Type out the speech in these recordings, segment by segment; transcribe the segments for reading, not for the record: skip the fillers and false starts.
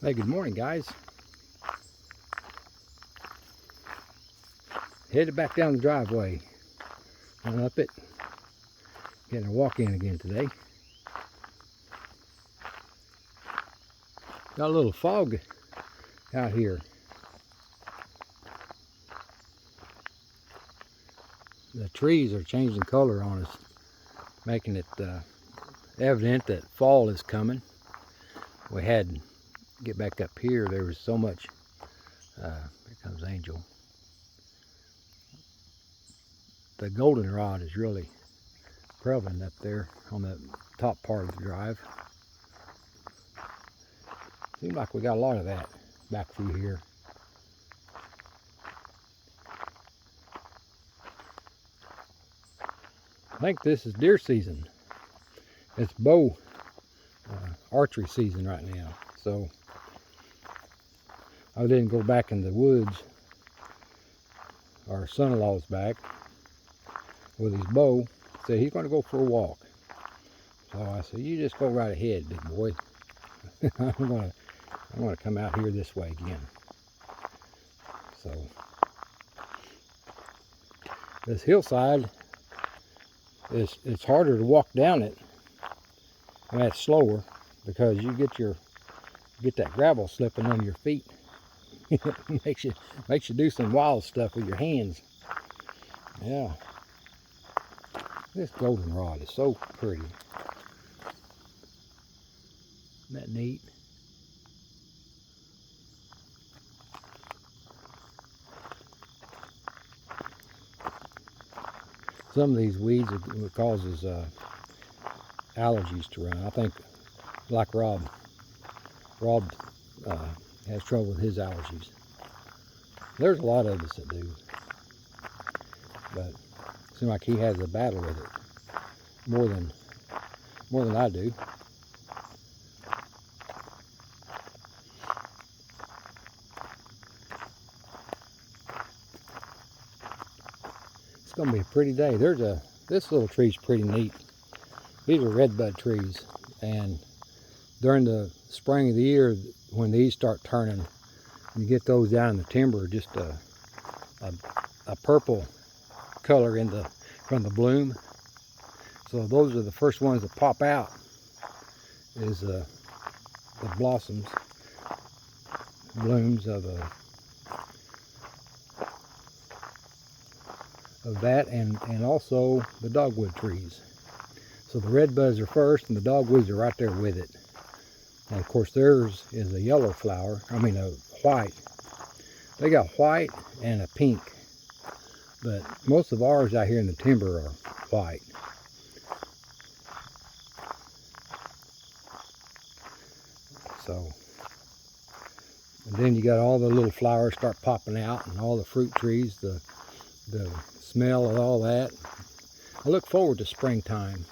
Hey, good morning, guys. Headed back down the driveway. Went up it. Getting a walk in again today. Got a little fog out here. The trees are changing color on us, making it evident that fall is coming. We had to get back up here. There was so much. Here comes Angel. The goldenrod is really prevalent up there on the top part of the drive. Seems like we got a lot of that back through here. I think this is deer season. It's bow archery season right now. So I didn't go back in the woods. Our son-in-law's back with his bow. Said he's going to go for a walk. So I said, you just go right ahead, big boy. I'm going to come out here this way again. So this hillside it's harder to walk down it, and that's slower because you get that gravel slipping on your feet. It makes you do some wild stuff with your hands. Yeah. This goldenrod is so pretty. Isn't that neat? Some of these weeds it causes allergies to run. I think, like Rob has trouble with his allergies. There's a lot of us that do, but it seems like he has a battle with it more than I do. It's going to be a pretty day. This little tree's pretty neat. These are redbud trees, and during the spring of the year, when these start turning, you get those down in the timber, just a purple color from the bloom. So those are the first ones that pop out, is the blossoms, blooms of that, and also the dogwood trees. So the redbuds are first, and the dogwoods are right there with it. And of course theirs is a yellow flower, a white. They got white and a pink, but most of ours out here in the timber are white. So, and then you got all the little flowers start popping out, and all the fruit trees, the smell of all that. I look forward to springtime.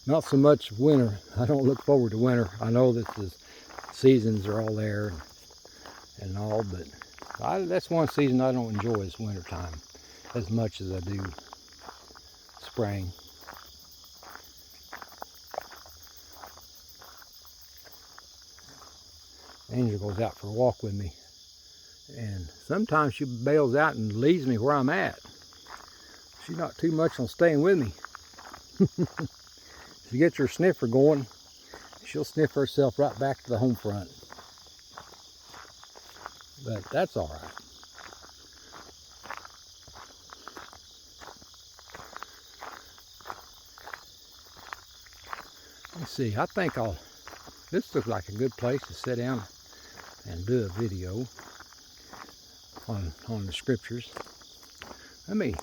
Not so much winter. I don't look forward to winter. I know that the seasons are all there and all, but that's one season I don't enjoy is wintertime as much as I do spring. Angel goes out for a walk with me, and sometimes she bails out and leaves me where I'm at. She's not too much on staying with me. If you get your sniffer going, she'll sniff herself right back to the home front. But that's all right. Let's see, I think this looks like a good place to sit down and do a video on the scriptures. Let me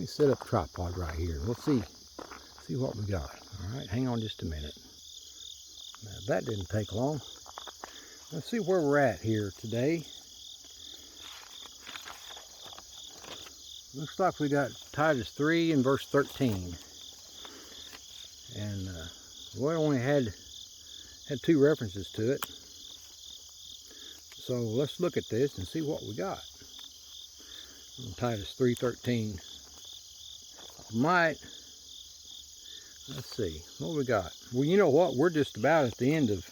set up a tripod right here. We'll see what we got. All right, hang on just a minute. Now, that didn't take long. Let's see where we're at here today. Looks like we got Titus 3 and verse 13. And we only had 2 references to it. So let's look at this and see what we got. Titus 3:13. Let's see, what we got? Well, you know what? We're just about at the end of.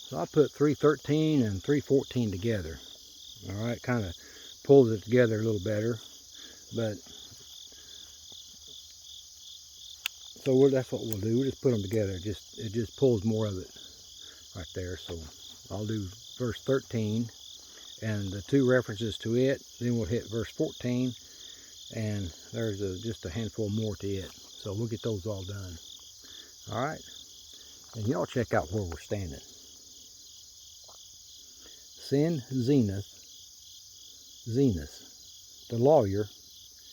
So I put 3:13 and 3:14 together. All right, kind of pulls it together a little better. But so that's what we'll do. We'll just put them together. It just pulls more of it right there. So I'll do verse 13 and the two references to it. Then we'll hit verse 14, and there's just a handful more to it. So we'll get those all done. All right, and y'all check out where we're standing. Send Zenas, the lawyer,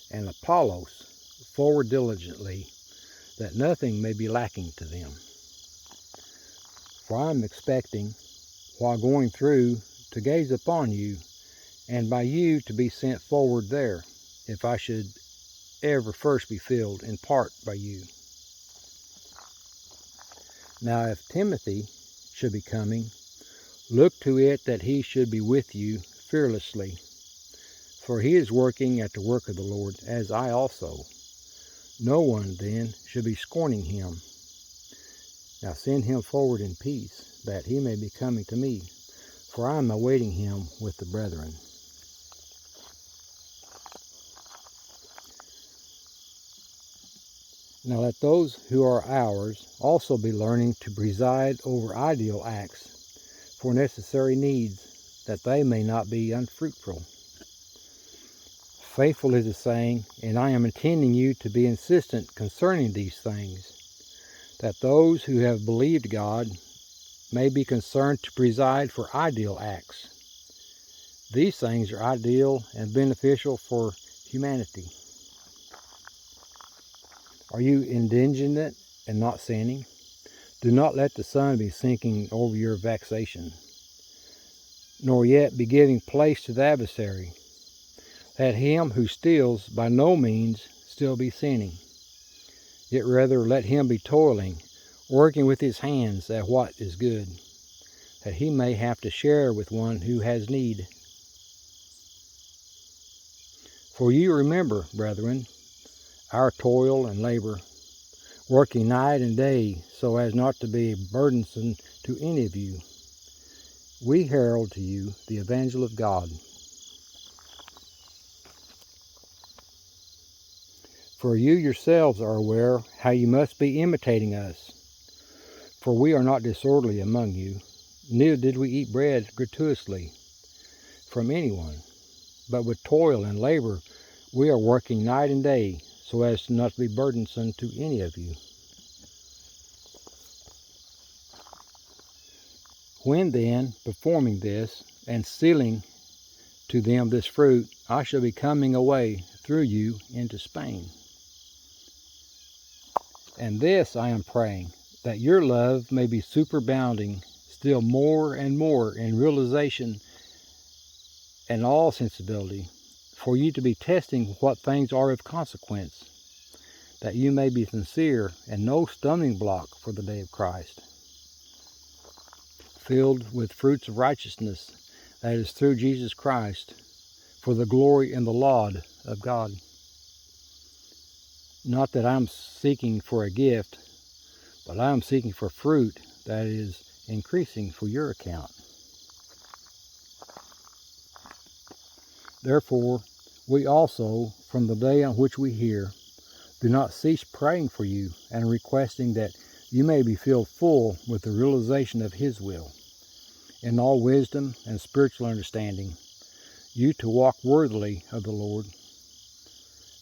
and Apollos forward diligently, that nothing may be lacking to them. For I am expecting, while going through, to gaze upon you, and by you to be sent forward there, if I should ever first be filled in part by you. Now if Timothy should be coming, look to it that he should be with you fearlessly, for he is working at the work of the Lord, as I also. No one, then, should be scorning him. Now send him forward in peace, that he may be coming to me, for I am awaiting him with the brethren. Now let those who are ours also be learning to preside over ideal acts for necessary needs, that they may not be unfruitful. Faithful is the saying, and I am intending you to be insistent concerning these things, that those who have believed God may be concerned to preside for ideal acts. These things are ideal and beneficial for humanity. Are you indignant and not sinning? Do not let the sun be sinking over your vexation, nor yet be giving place to the adversary. Let him who steals by no means still be sinning, yet rather let him be toiling, working with his hands at what is good, that he may have to share with one who has need. For you remember, brethren, our toil and labor, working night and day so as not to be burdensome to any of you. We herald to you the evangel of God. For you yourselves are aware how you must be imitating us. For we are not disorderly among you, neither did we eat bread gratuitously from anyone, but with toil and labor we are working night and day so as not to be burdensome to any of you. When then, performing this, and sealing to them this fruit, I shall be coming away through you into Spain. And this I am praying, that your love may be superabounding still more and more in realization and all sensibility, for you to be testing what things are of consequence, that you may be sincere and no stumbling block for the day of Christ, filled with fruits of righteousness, that is through Jesus Christ, for the glory and the laud of God. Not that I am seeking for a gift, but I am seeking for fruit that is increasing for your account. Therefore, we also, from the day on which we hear, do not cease praying for you and requesting that you may be filled full with the realization of His will, in all wisdom and spiritual understanding, you to walk worthily of the Lord,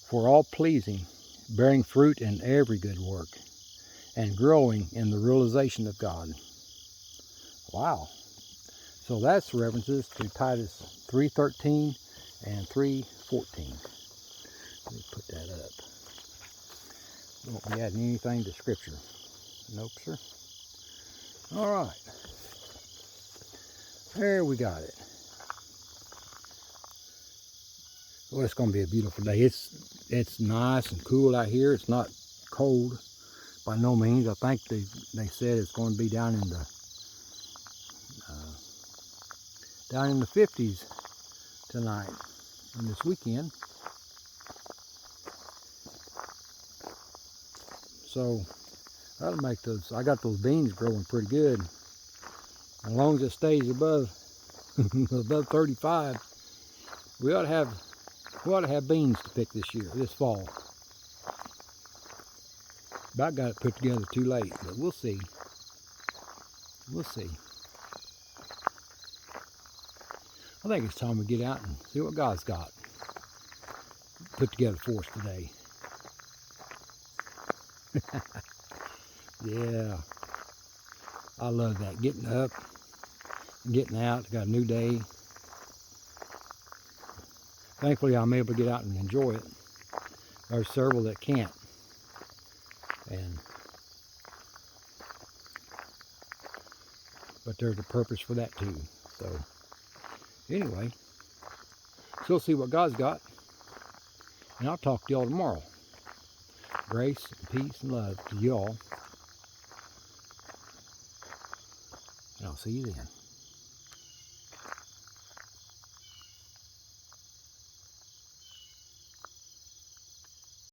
for all pleasing, bearing fruit in every good work, and growing in the realization of God. Wow. So that's references to Titus 3:13 and 3:14. Let me put that up. Won't be adding anything to Scripture. Nope, sir. All right. There we got it. Well, it's going to be a beautiful day. It's nice and cool out here. It's not cold by no means. I think they said it's going to be down in the 50s tonight and this weekend. So that'll make those, I got those beans growing pretty good. As long as it stays above above 35, we ought to have beans to pick this fall. About got it put together too late, but we'll see. We'll see. I think it's time we get out and see what God's got put together for us today. Yeah, I love that. Getting up, getting out, got a new day. Thankfully, I'm able to get out and enjoy it. There's several that can't. But there's a purpose for that too. So anyway, so we'll see what God's got. And I'll talk to y'all tomorrow. Grace, and peace, and love to y'all. And I'll see you then.